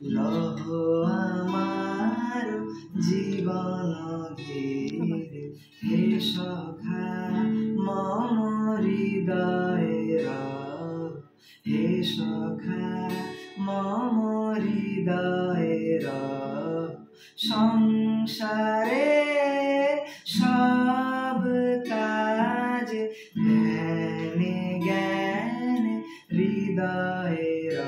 লহ আমার জীবন ঘিরে হে সখা মম হৃদয়ের হে সখা মম হৃদয়ের সংসারে সব কাজ ধ্যানে জ্ঞানে হৃদয়ের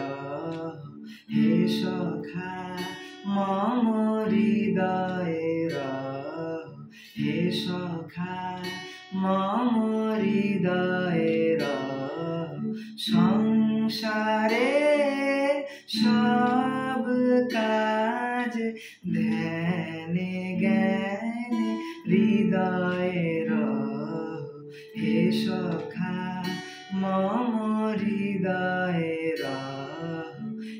হে সখা মম হৃদয়ের হে সখা মম হৃদয়ের সংসারে সব কাজ ধ্যানে জ্ঞানে হৃদয়ের হে সখা মম হৃদয়ের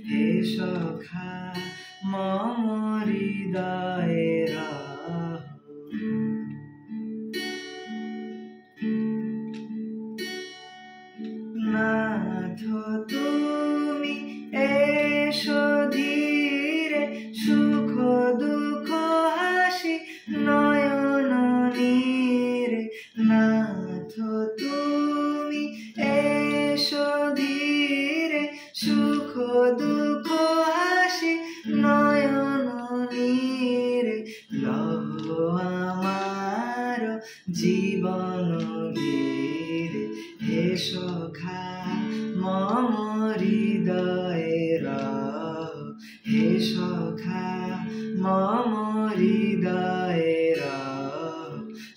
হে সখা মম হৃদয়ের নাথ তুমি এসো ধীরে সুখ দুঃখ হাসি নয়ন নীরে নাথ তুমি এসো ধীরে সুখ দুঃখ হাসি নয়ন নীরে লহ আমার জীবন ঘিরে হে সখা মম হৃদয়ের হে সখা মম হৃদয়ের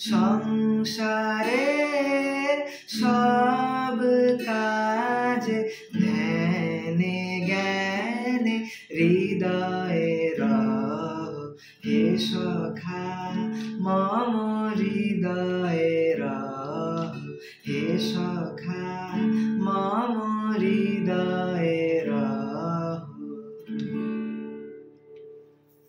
সংসারে সব কাজ ধ্যানে জ্ঞানে হৃদয়ের হে সখা মম হৃদয়ের হে সখা